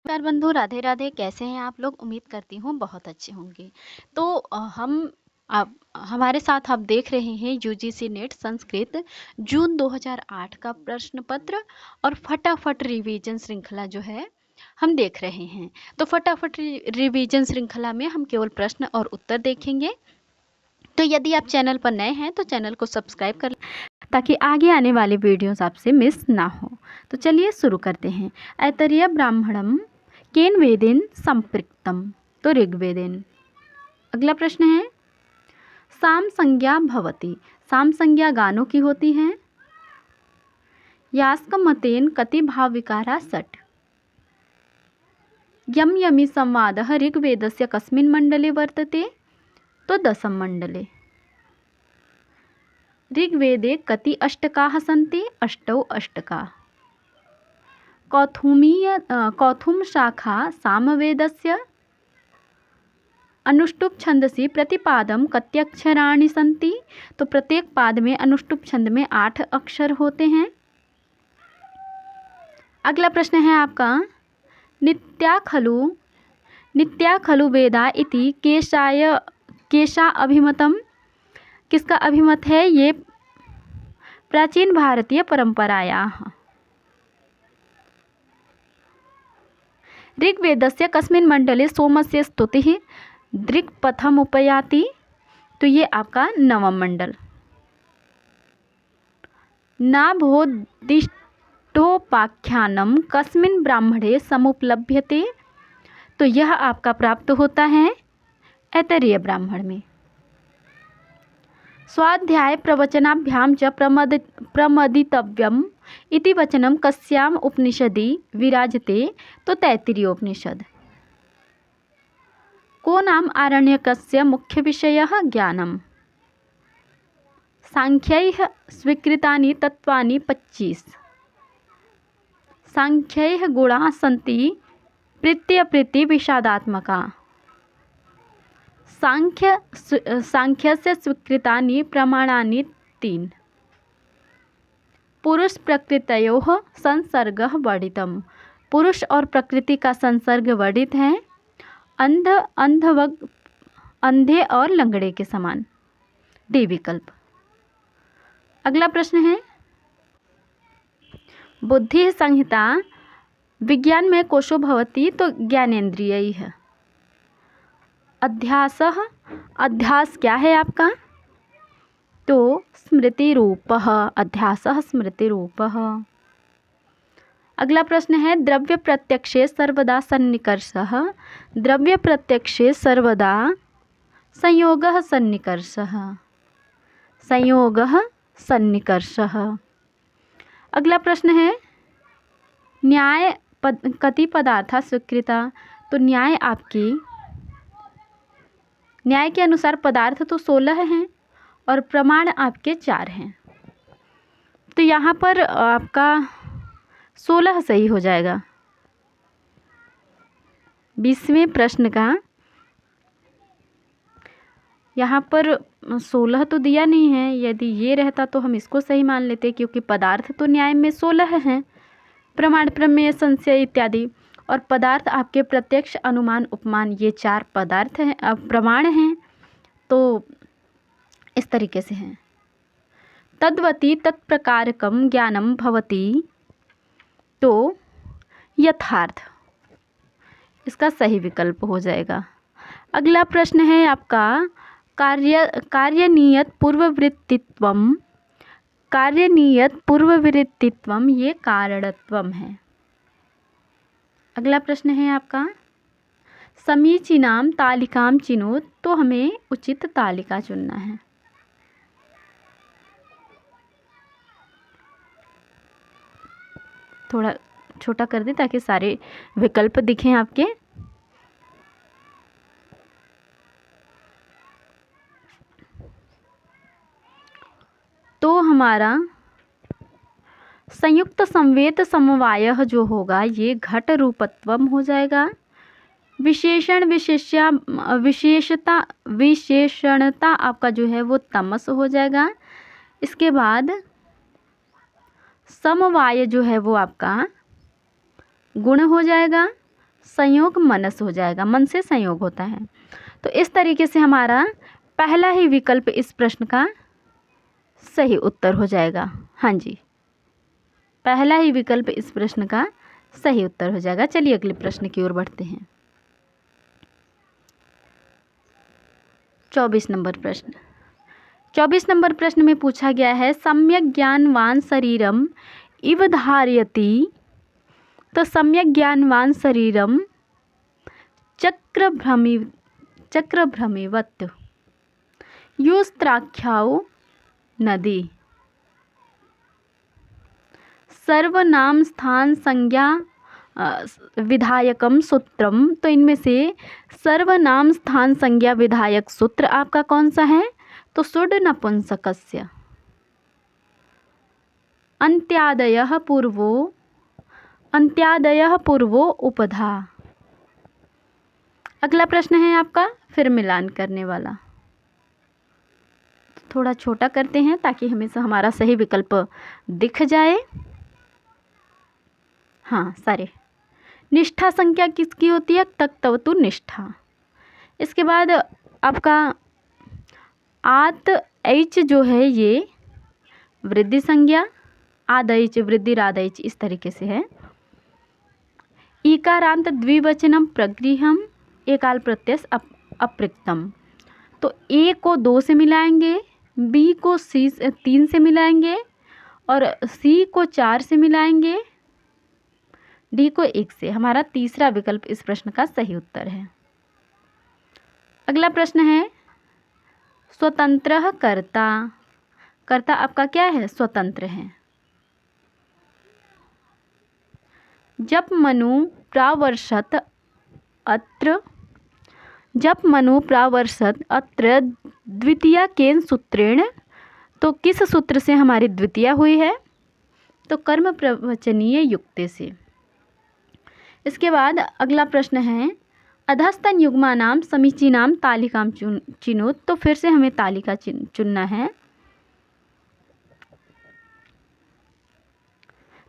नमस्कार बंधु, राधे राधे। कैसे हैं आप लोग? उम्मीद करती हूँ बहुत अच्छे होंगे। तो हम आप हमारे साथ आप देख रहे हैं यूजीसी नेट संस्कृत जून 2008 का प्रश्न पत्र और फटाफट रिवीजन श्रृंखला जो है हम देख रहे हैं। तो फटाफट रिवीजन श्रृंखला में हम केवल प्रश्न और उत्तर देखेंगे। तो यदि आप चैनल पर नए हैं तो चैनल को सब्सक्राइब कर ताकि आगे आने वाले वीडियोस आपसे मिस ना हो। तो चलिए शुरू करते हैं। ऐतरेय ब्राह्मणम केन वेदेन संपृक्तम, तो ऋग्वेदेन। अगला प्रश्न है साम संज्ञा भवति, साम संज्ञा गानों की होती है। यास्क मतेन कति भाव विकारा षट्। यम यमी संवादः ऋग्वेदस्य कस्मिन् मंडले वर्तते, तो दशम मंडले। ऋग्वेदे कति अष्टकाः सन्ति, अष्टौ अष्टकाः। कौथुम शाखा सामवेदस्य अनुष्टुप छंदसि प्रतिपादम कत्यक्षराणि सन्ति, तो प्रत्येक पाद में अनुष्टुप छंद में 8 अक्षर होते हैं। अगला प्रश्न है आपका नित्या खलु वेदा इति केशा अभिमतम, किसका अभिमत है? ये प्राचीन भारतीय परंपरायाः। ऋग्वेदस्य कस्मिन् मंडले सोमस्य स्तुतिः दृक्पथमुपयाति, तो ये आपका नवम मंडल। नाभोदिष्टोपाख्यानम कस्मिन् ब्राह्मणे समुपलभ्यते, तो यह आपका प्राप्त होता है ऐतरेय ब्राह्मण में। स्वाध्याय प्रवचनाभ्याम च प्रमदितव्यम इति वचनम कस्याम उपनिषदि विराजते, तो तैत्तिरीयोपनिषद। को नाम आरण्यकस्य मुख्य विषयः ज्ञानम। सांख्यैः स्वीकृतानि तत्त्वानि 25। सांख्यैः गुणाः सन्ति प्रीत्यप्रीति विषादात्मका। सांख्यस्य स्वीकृतानि प्रमाणानि 3। पुरुष प्रकृतयोः संसर्गः वर्णितम्, पुरुष और प्रकृति का संसर्ग वर्णित है। अंधे और लंगड़े के समान, डी विकल्प। अगला प्रश्न है बुद्धि संहिता विज्ञान में कोशो भवति, तो ज्ञानेन्द्रियैः। अध्यास क्या है आपका? तो स्मृति रूपः, अध्यासः स्मृति रूपः। अगला प्रश्न है द्रव्य प्रत्यक्षे सर्वदा सन्निकर्षः, द्रव्य प्रत्यक्षे सर्वदा संयोगः सन्निकर्षः, संयोगः सन्निकर्षः। अगला प्रश्न है न्याय कति पदार्था स्वीकृता, तो न्याय के अनुसार पदार्थ तो 16 हैं और प्रमाण आपके 4 हैं। तो यहाँ पर आपका 16 सही हो जाएगा। 20वें प्रश्न का यहाँ पर 16 तो दिया नहीं है। यदि ये रहता तो हम इसको सही मान लेते, क्योंकि पदार्थ तो न्याय में 16 हैं, प्रमाण प्रमेय संशय इत्यादि। और पदार्थ आपके प्रत्यक्ष अनुमान उपमान, ये 4 पदार्थ हैं, प्रमाण हैं। तो इस तरीके से हैं। तद्वती तत्प्रकारकम ज्ञानम भवति, तो यथार्थ इसका सही विकल्प हो जाएगा। अगला प्रश्न है आपका कार्यनियत पूर्ववृत्तित्वम, कार्यनियत पूर्ववृत्तित्वम ये कारणत्वम है। अगला प्रश्न है आपका समीचीनाम तालिकाम चिनोत, तो हमें उचित तालिका चुनना है। थोड़ा छोटा कर दे ताकि सारे विकल्प दिखें आपके। तो हमारा संयुक्त संवेत समवायः जो होगा ये घट रूपत्वम हो जाएगा। विशेषणता आपका जो है वो तमस हो जाएगा। इसके बाद समवाय जो है वो आपका गुण हो जाएगा। संयोग मनस हो जाएगा, मन से संयोग होता है। तो इस तरीके से हमारा पहला ही विकल्प इस प्रश्न का सही उत्तर हो जाएगा। हाँ जी, पहला ही विकल्प इस प्रश्न का सही उत्तर हो जाएगा। चलिए अगले प्रश्न की ओर बढ़ते हैं। 24 नंबर प्रश्न। 24 नंबर प्रश्न में पूछा गया है, सम्यक ज्ञानवान शरीरम इव धारयति। तो सम्यक ज्ञानवान शरीरम चक्रभ्रमिवत् योस्त्राख्याओ नदी। सर्वनाम स्थान संज्ञा विधायकम सूत्रम। तो इनमें से सर्वनाम स्थान संज्ञा विधायक सूत्र आपका कौन सा है? तो सुड नपुंसकस्य। अन्त्यादयः पूर्वो उपधा। अगला प्रश्न है आपका फिर मिलान करने वाला। थोड़ा छोटा करते हैं ताकि हमें से हमारा सही विकल्प दिख जाए। हाँ, सारे। निष्ठा संख्या किसकी होती है? तक्तवतु निष्ठा। इसके बाद आपका आत ऐच जो है ये वृद्धि संज्ञा, आदैच वृद्धि रादैच इस तरीके से है। ईकारांत द्विवचनम प्रगृहम एकाल प्रत्यय अप्रक्तम। तो ए को 2 से मिलाएंगे, बी को 3 से मिलाएंगे और सी को 4 से मिलाएंगे, डी को 1 से। हमारा तीसरा विकल्प इस प्रश्न का सही उत्तर है। अगला प्रश्न है, स्वतंत्र कर्ता। कर्ता आपका क्या है? स्वतंत्र है। जब मनु प्रावर्षत अत्र द्वितीया केन सूत्रेण। तो किस सूत्र से हमारी द्वितीया हुई है? तो कर्म प्रवचनीय युक्ते से। इसके बाद अगला प्रश्न है, अधस्तन युग्मानाम समीचीनाम तालिकाम चिनोत। तो फिर से हमें तालिका चुनना है।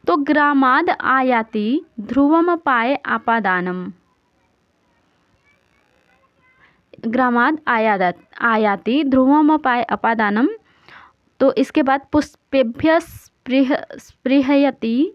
तो ग्रामाद आयाति ध्रुवमपाय आपादानम। ग्रामाद आयाति ध्रुवमपाय अपादानम। तो इसके बाद पुष्पेभ्य स्पृहयति।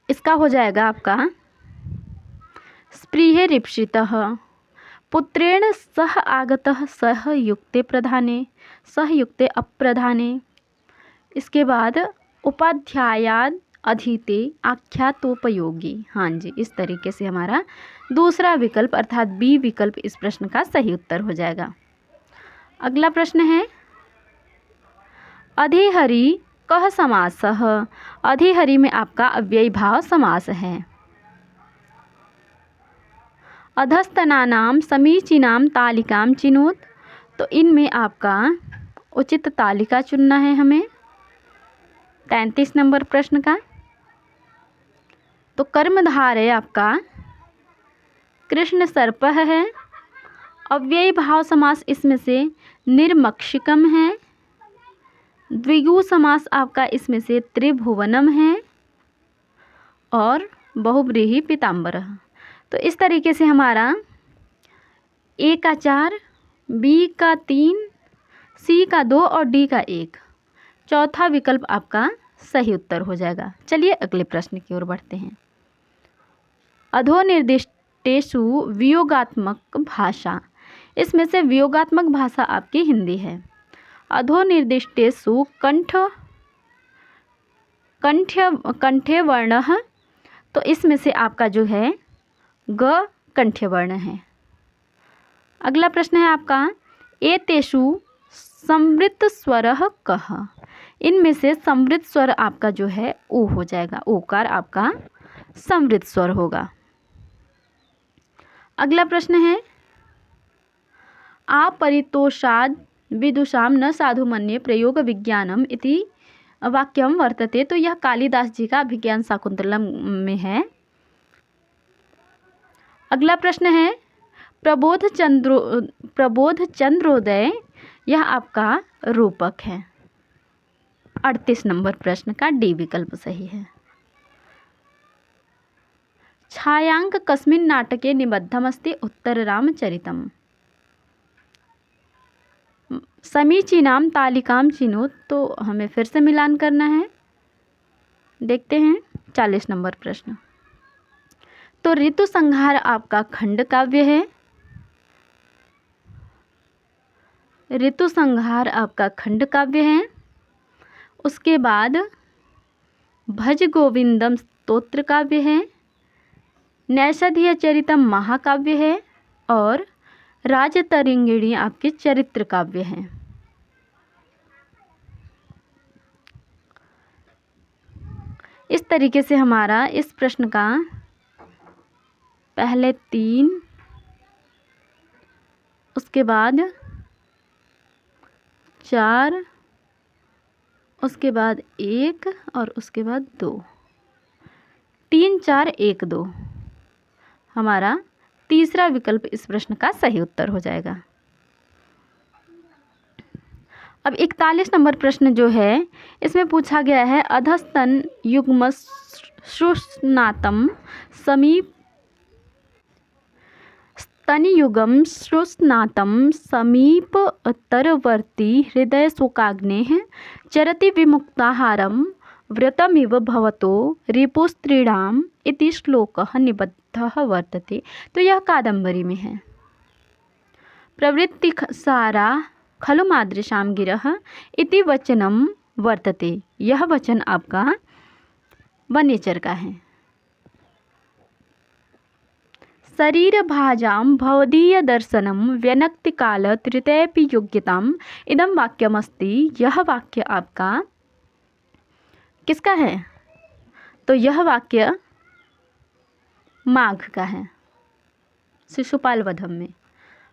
इसका हो जाएगा आपका स्पृहे रिप्सितः। पुत्रेण सह आगतः सह युक्ते प्रधाने सह युक्ते अप्रधाने। इसके बाद उपाध्यायाद अधीते आख्यातोपयोगी। हाँ जी, इस तरीके से हमारा दूसरा विकल्प अर्थात बी विकल्प इस प्रश्न का सही उत्तर हो जाएगा। अगला प्रश्न है, अधिहरि कह समासः। अधिहरि में आपका अव्ययी भाव समास है। अधस्तनानाम समीचीनाम तालिकाम चिनोत। तो इनमें आपका उचित तालिका चुनना है हमें 33 नंबर प्रश्न का। तो कर्मधार है आपका कृष्ण सर्पः है। अव्ययी भाव समास इसमें से निर्मक्षिकम है। द्विगु समास आपका इसमें से त्रिभुवनम है और बहुब्रीहि पीताम्बरः। तो इस तरीके से हमारा ए का 4, बी का 3, सी का 2 और डी का 1 चौथा विकल्प आपका सही उत्तर हो जाएगा। चलिए अगले प्रश्न की ओर बढ़ते हैं। अधोनिर्दिष्टेषु वियोगात्मक भाषा। इसमें से वियोगात्मक भाषा आपकी हिंदी है। अधोनिर्दिष्टेषु कंठ्य वर्णः। तो इसमें से आपका जो है ग कंठ्य वर्ण है। अगला प्रश्न है आपका, एतेषु संवृत स्वरः कः। इनमें से संवृत स्वर आपका जो है ओ हो जाएगा। ओकार आपका संवृत स्वर होगा। अगला प्रश्न है, आपरितोषाद विदुषाम न साधु मन्ये प्रयोग विज्ञानम इति वाक्यम वर्तते। तो यह कालिदास जी का अभिज्ञान शाकुंतलम में है। अगला प्रश्न है, प्रबोध चंद्रोदय। यह आपका रूपक है। 38 नंबर प्रश्न का डी विकल्प सही है। छायांक कस्मिन् नाटके निबद्धमस्ति उत्तररामचरितम्। समीचीनां तालिकां चिनोत, तो हमें फिर से मिलान करना है। देखते हैं 40 नंबर प्रश्न। तो ऋतु संहार आपका खंड काव्य है। ऋतु संहार आपका खंड काव्य है। उसके बाद भज गोविंदम स्तोत्र काव्य है। नैषधीय चरितम महाकाव्य है। और राजतरंगिणी आपके चरित्र काव्य हैं। इस तरीके से हमारा इस प्रश्न का पहले 3, उसके बाद 4, उसके बाद 1 और उसके बाद 2, 3 4 1 2 हमारा तीसरा विकल्प इस प्रश्न का सही उत्तर हो जाएगा। अब 41 नंबर प्रश्न जो है इसमें पूछा गया है अधस्तन युग्म श्रुष्णातम समीप स्तनयुगम श्रुष्णातम समीपतरवर्ती हृदय शोकाग्नेः चरति विमुक्ताहारम व्रतमिव भवतो रिपुस्त्रीणाम इति श्लोकः निबद्धः वर्तते। तो यह कादम्बरी में है। प्रवृत्ति सारा खलु मादृशां गिरः इति वचनम वर्तते। यह वचन आपका वनेचर का है। शरीर भाजां भवदीय दर्शनम व्यनक्ति काल तृतीयपि योग्यताम इदम वाक्यमस्ति। यह वाक्य आपका किसका है? तो यह वाक्य माघ का है, शिशुपाल वधम में।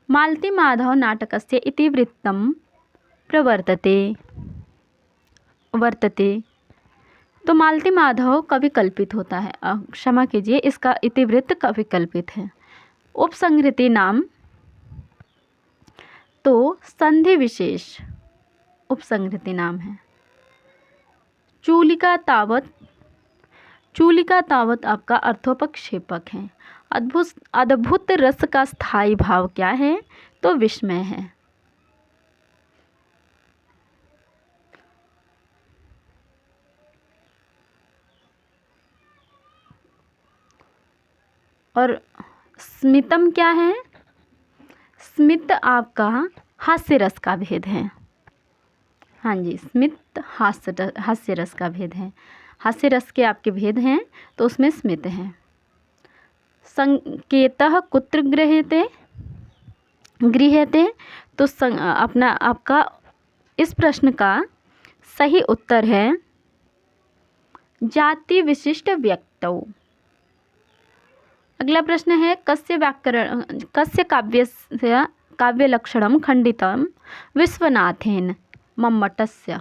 मालती माधव नाटकस्य इतिवृत्तं वर्तते। तो मालती माधव कविकल्पित होता है, क्षमा कीजिए, इसका इतिवृत्त कविकल्पित है। उपसंहृति नाम तो संधि विशेष उपसंहृति नाम है। चूलिका तावत आपका अर्थोपक्षेपक है। अद्भुत रस का स्थायी भाव क्या है? तो विस्मय है। और स्मितम क्या है? स्मित आपका हास्य रस का भेद है। हाँ जी, स्मित हास्य रस का भेद है। हास्य रस के आपके भेद हैं, तो उसमें स्मित है। संकेतः कुत्र गृह्यते। तो अपना आपका इस प्रश्न का सही उत्तर है जाति विशिष्ट व्यक्तौ। अगला प्रश्न है कस्य काव्यलक्षणं खंडितं विश्वनाथेन मम्मटस्य।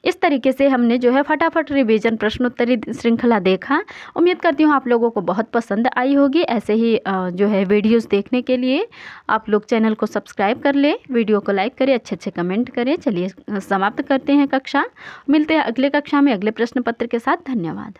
इस तरीके से हमने जो है फटाफट रिवीजन प्रश्नोत्तरी श्रृंखला देखा। उम्मीद करती हूँ आप लोगों को बहुत पसंद आई होगी। ऐसे ही जो है वीडियोस देखने के लिए आप लोग चैनल को सब्सक्राइब कर लें, वीडियो को लाइक करें, अच्छे कमेंट करें। चलिए समाप्त करते हैं कक्षा। मिलते हैं अगले कक्षा में अगले प्रश्न पत्र के साथ। धन्यवाद।